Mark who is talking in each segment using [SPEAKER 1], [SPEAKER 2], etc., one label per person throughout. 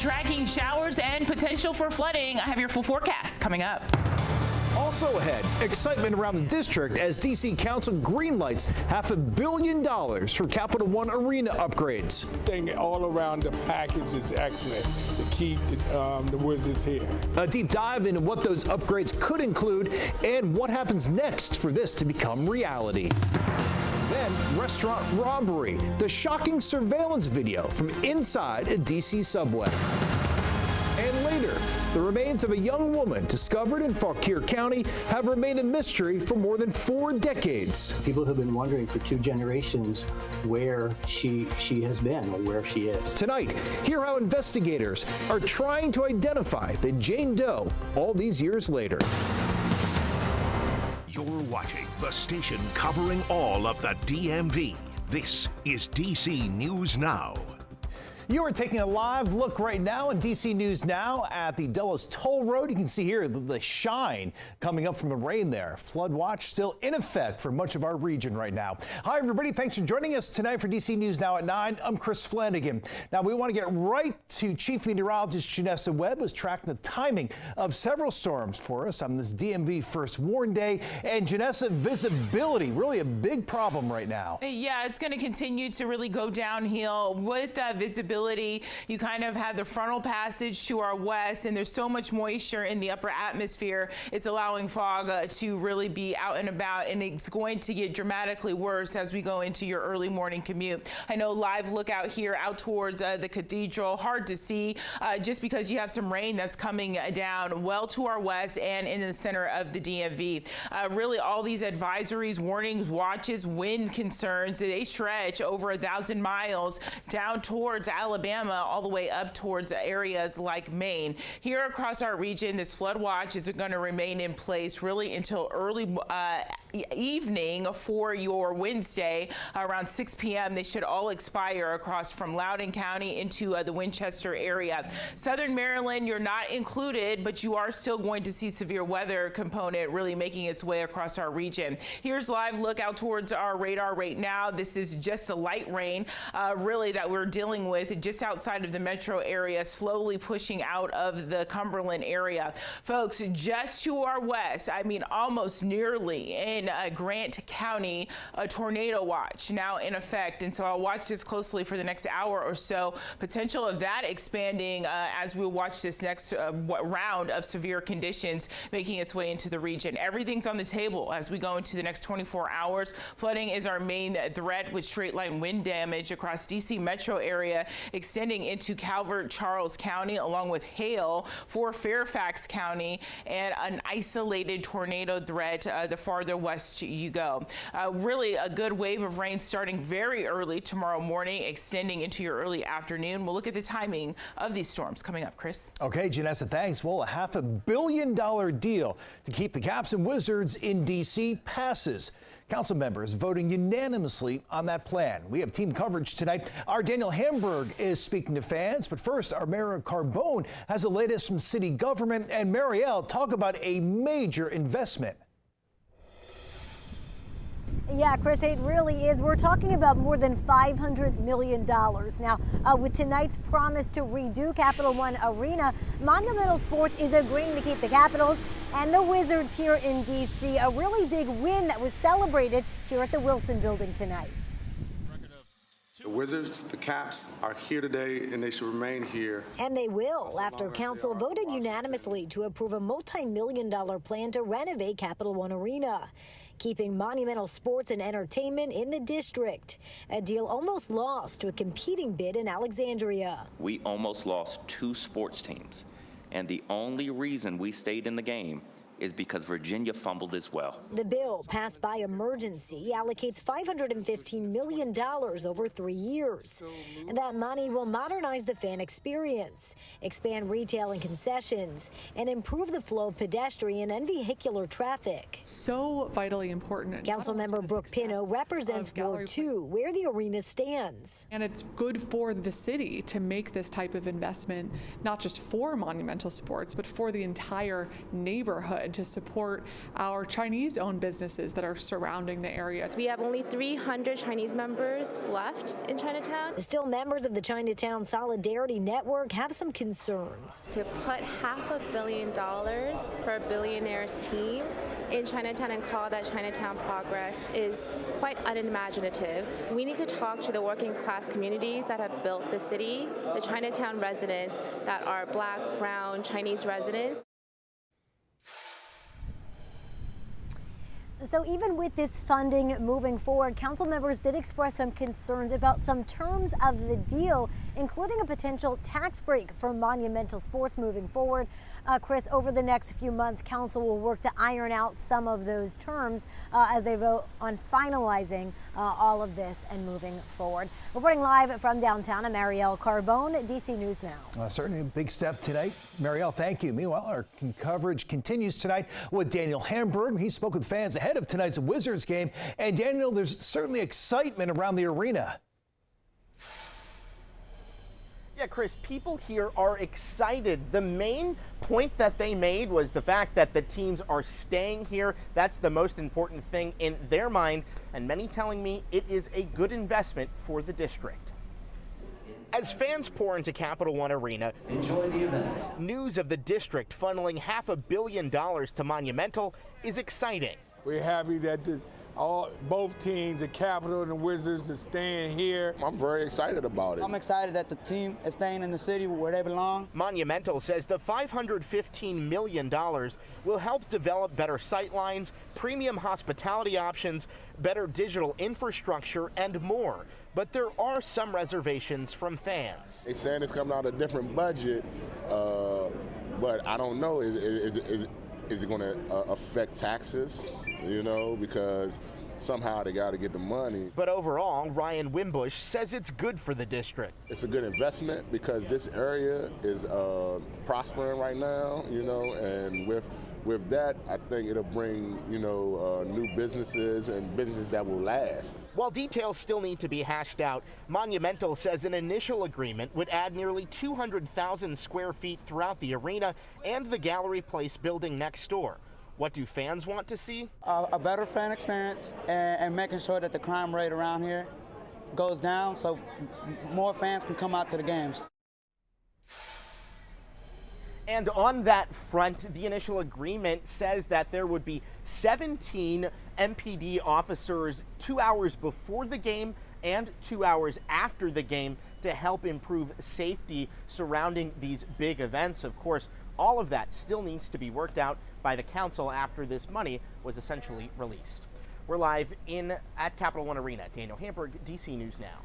[SPEAKER 1] dragging showers and potential for flooding. I have your full forecast coming up.
[SPEAKER 2] Also ahead, excitement around the district as D.C. Council greenlights $500 million for Capital One Arena upgrades.
[SPEAKER 3] Thing all around the package is excellent to keep the Wizards here.
[SPEAKER 2] A deep dive into what those upgrades could include and what happens next for this to become reality. Then, restaurant robbery, the shocking surveillance video from inside a D.C. subway. And later, the remains of a young woman discovered in Fauquier County have remained a mystery for more than 4 decades.
[SPEAKER 4] People have been wondering for 2 generations where she has been or where she is.
[SPEAKER 2] Tonight, hear how investigators are trying to identify the Jane Doe all these years later.
[SPEAKER 5] You're watching the station covering all of the DMV. This is DC News Now.
[SPEAKER 2] You are taking a live look right now in DC News Now at the Dulles Toll Road. You can see here the shine coming up from the rain there. Flood watch still in effect for much of our region right now. Hi, everybody. Thanks for joining us tonight for DC News Now at 9. I'm Chris Flanagan. Now, we want to get right to Chief Meteorologist Janessa Webb, who's tracking the timing of several storms for us on this DMV First Warn Day. And Janessa, visibility, really a big problem right now.
[SPEAKER 1] Yeah, it's going to continue to really go downhill with visibility. You kind of have the frontal passage to our west, and there's so much moisture in the upper atmosphere. It's allowing fog to really be out and about, and it's going to get dramatically worse as we go into your early morning commute. I know live look out here out towards the cathedral, hard to see just because you have some rain that's coming down well to our west and in the center of the DMV. Really all these advisories, warnings, watches, wind concerns, they stretch over 1,000 miles down towards Alabama all the way up towards areas like Maine. Here across our region, this flood watch is going to remain in place really until early evening for your Wednesday around 6 p.m. They should all expire across from Loudoun County into the Winchester area. Southern Maryland, you're not included, but you are still going to see severe weather component really making its way across our region. Here's live look out towards our radar right now. This is just a light rain really that we're dealing with just outside of the metro area, slowly pushing out of the Cumberland area. Folks, just to our west, I mean almost nearly in Grant County, a tornado watch now in effect. And so I'll watch this closely for the next hour or so. Potential of that expanding as we watch this next round of severe conditions making its way into the region. Everything's on the table as we go into the next 24 hours. Flooding is our main threat with straight line wind damage across DC metro area, extending into Calvert, Charles County, along with hail for Fairfax County, and an isolated tornado threat the farther west you go. Really a good wave of rain starting very early tomorrow morning, extending into your early afternoon. We'll look at the timing of these storms coming up, Chris.
[SPEAKER 2] Okay, Janessa, thanks. Well, a $500 million deal to keep the Caps and Wizards in D.C. passes. Council members voting unanimously on that plan. We have team coverage tonight. Our Daniel Hamburg is speaking to fans, but first, our Mayor Carbone has the latest from city government. And Marielle, talk about a major investment.
[SPEAKER 6] Yeah, Chris, it really is. We're talking about more than $500 million. Now, with tonight's promise to redo Capital One Arena, Monumental Sports is agreeing to keep the Capitals and the Wizards here in D.C. A really big win that was celebrated here at the Wilson Building tonight.
[SPEAKER 7] The Wizards, the Caps are here today, and they should remain here.
[SPEAKER 6] And they will after council voted unanimously to approve a multi-million-dollar plan to renovate Capital One Arena, keeping Monumental Sports and Entertainment in the district. A deal almost lost to a competing bid in Alexandria.
[SPEAKER 8] We almost lost 2 sports teams, and the only reason we stayed in the game is because Virginia fumbled as well.
[SPEAKER 6] The bill, passed by emergency, allocates $515 million over 3 years. And that money will modernize the fan experience, expand retail and concessions, and improve the flow of pedestrian and vehicular traffic.
[SPEAKER 9] So vitally important.
[SPEAKER 6] Councilmember Brooke Pinto represents Ward 2, where the arena stands.
[SPEAKER 9] And it's good for the city to make this type of investment, not just for Monumental Sports, but for the entire neighborhood. and to support our Chinese-owned businesses that are surrounding the area.
[SPEAKER 10] We have only 300 Chinese members left in Chinatown.
[SPEAKER 6] Still, members of the Chinatown Solidarity Network have some concerns.
[SPEAKER 10] To put $500 million for a billionaire's team in Chinatown and call that Chinatown Progress is quite unimaginative. We need to talk to the working class communities that have built the city, the Chinatown residents that are Black, brown, Chinese residents.
[SPEAKER 6] So even with this funding moving forward, council members did express some concerns about some terms of the deal, including a potential tax break for Monumental Sports moving forward. Chris, over the next few months, council will work to iron out some of those terms as they vote on finalizing all of this and moving forward. Reporting live from downtown, I'm Marielle Carbone, DC News Now.
[SPEAKER 2] Certainly a big step tonight. Marielle, thank you. Meanwhile, our coverage continues tonight with Daniel Hamburg. He spoke with fans ahead of tonight's Wizards game. And Daniel, there's certainly excitement around the arena.
[SPEAKER 11] Yeah, Chris, people here are excited. The main point that they made was the fact that the teams are staying here. That's the most important thing in their mind, and many telling me it is a good investment for the district. As fans pour into Capital One Arena, enjoy the event. News of the district funneling $500 million to Monumental is exciting.
[SPEAKER 3] We're happy that both teams, the Capitol and the Wizards, are staying here.
[SPEAKER 12] I'm very excited about it.
[SPEAKER 13] I'm excited that the team is staying in the city where they belong.
[SPEAKER 11] Monumental says the $515 million will help develop better sightlines, premium hospitality options, better digital infrastructure, and more. But there are some reservations from fans.
[SPEAKER 12] They're saying it's coming out of a different budget, but I don't know. Is it going to affect taxes? You know, because somehow they got to get the money.
[SPEAKER 11] But overall, Ryan Wimbush says it's good for the district.
[SPEAKER 12] It's a good investment because this area is prospering right now, you know, and with that, I think it'll bring, you know, new businesses and businesses that will last.
[SPEAKER 11] While details still need to be hashed out, Monumental says an initial agreement would add nearly 200,000 square feet throughout the arena and the Gallery Place building next door. What do fans want to see?
[SPEAKER 13] A better fan experience and making sure that the crime rate around here goes down so more fans can come out to the games.
[SPEAKER 11] And on that front, the initial agreement says that there would be 17 MPD officers 2 hours before the game and 2 hours after the game to help improve safety surrounding these big events. Of course, all of that still needs to be worked out by the council after this money was essentially released. We're live at Capital One Arena. Daniel Hamburg, DC News Now.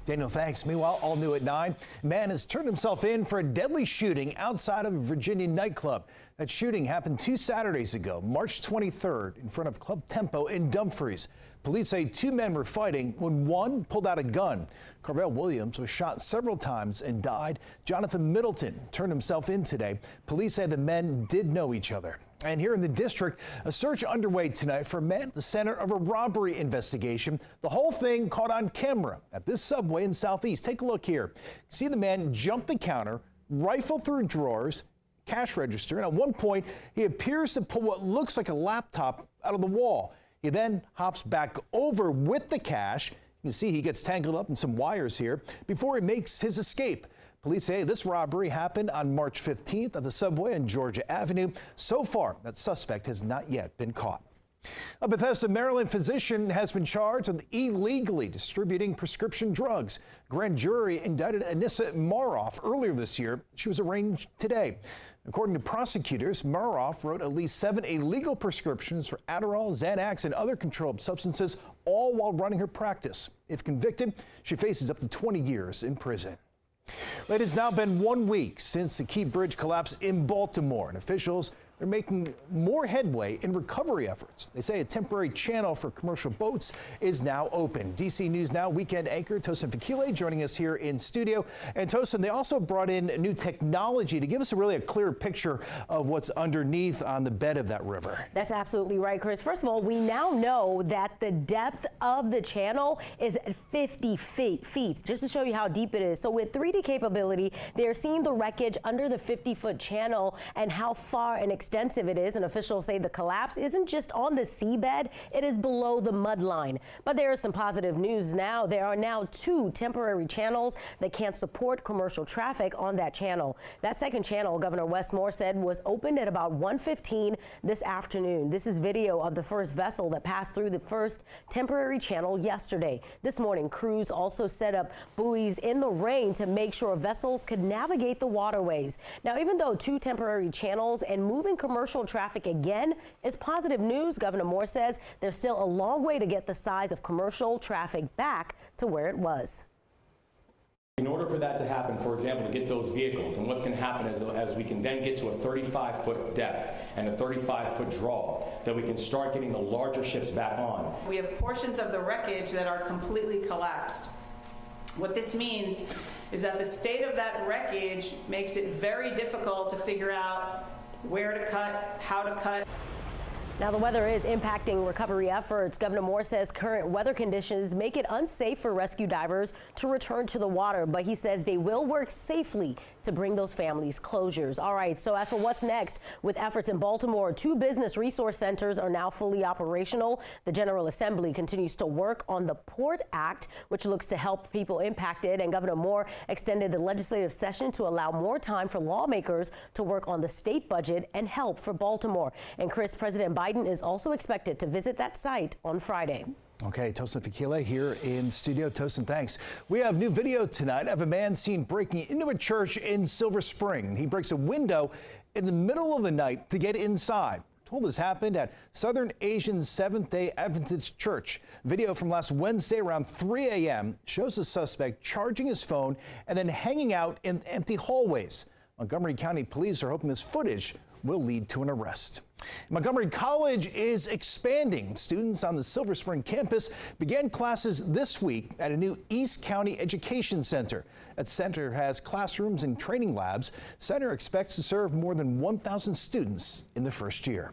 [SPEAKER 2] Daniel, thanks. Meanwhile, all new at 9. Man has turned himself in for a deadly shooting outside of a Virginia nightclub. That shooting happened 2 Saturdays ago, March 23rd, in front of Club Tempo in Dumfries. Police say 2 men were fighting when one pulled out a gun. Carvel Williams was shot several times and died. Jonathan Middleton turned himself in today. Police say the men did know each other. And here in the district, a search underway tonight for a man at the center of a robbery investigation. The whole thing caught on camera at this Subway in Southeast. Take a look here. See the man jump the counter, rifle through drawers, cash register, and at one point he appears to pull what looks like a laptop out of the wall. He then hops back over with the cash. You can see he gets tangled up in some wires here before he makes his escape. Police say this robbery happened on March 15th at the Subway on Georgia Avenue. So far, that suspect has not yet been caught. A Bethesda, Maryland physician has been charged with illegally distributing prescription drugs. Grand jury indicted Anissa Maroff earlier this year. She was arraigned today. According to prosecutors, Maroff wrote at least 7 illegal prescriptions for Adderall, Xanax, and other controlled substances, all while running her practice. If convicted, she faces up to 20 years in prison. It has now been 1 week since the Key Bridge collapsed in Baltimore, and officials are making more headway in recovery efforts. They say a temporary channel for commercial boats is now open. DC News Now weekend anchor Tosin Fakile joining us here in studio. And Tosin, they also brought in new technology to give us a clear picture of what's underneath on the bed of that river.
[SPEAKER 14] That's absolutely right, Chris. First of all, we now know that the depth of the channel is at 50 feet, just to show you how deep it is. So with 3D capability, they're seeing the wreckage under the 50-foot channel and how far and extent extensive it is, and officials say the collapse isn't just on the seabed, it is below the mud line. But there is some positive news now. There are now 2 temporary channels that can't support commercial traffic on that channel. That second channel, Governor Wes Moore said, was opened at about 1:15 this afternoon. This is video of the first vessel that passed through the first temporary channel yesterday. This morning, crews also set up buoys in the rain to make sure vessels could navigate the waterways. Now, even though 2 temporary channels and moving commercial traffic again is positive news, Governor Moore says there's still a long way to get the size of commercial traffic back to where it was.
[SPEAKER 15] In order for that to happen, for example, to get those vehicles, and what's going to happen as we can then get to a 35-foot depth and a 35-foot draw, that we can start getting the larger ships back on.
[SPEAKER 16] We have portions of the wreckage that are completely collapsed. What this means is that the state of that wreckage makes it very difficult to figure out where to cut, how to cut.
[SPEAKER 14] Now, the weather is impacting recovery efforts. Governor Moore says current weather conditions make it unsafe for rescue divers to return to the water, but he says they will work safely to bring those families closures. All right, so as for what's next, with efforts in Baltimore, 2 business resource centers are now fully operational. The General Assembly continues to work on the Port Act, which looks to help people impacted, and Governor Moore extended the legislative session to allow more time for lawmakers to work on the state budget and help for Baltimore. And Chris, President Biden is also expected to visit that site on Friday.
[SPEAKER 2] Okay, Tosin Fakile here in studio. Tosin, thanks. We have new video tonight of a man seen breaking into a church in Silver Spring. He breaks a window in the middle of the night to get inside. Told this happened at Southern Asian Seventh-day Adventist Church. Video from last Wednesday around 3 a.m. shows the suspect charging his phone and then hanging out in empty hallways. Montgomery County Police are hoping this footage will lead to an arrest. Montgomery College is expanding. Students on the Silver Spring campus began classes this week at a new East County Education Center. That center has classrooms and training labs. Center expects to serve more than 1,000 students in the first year.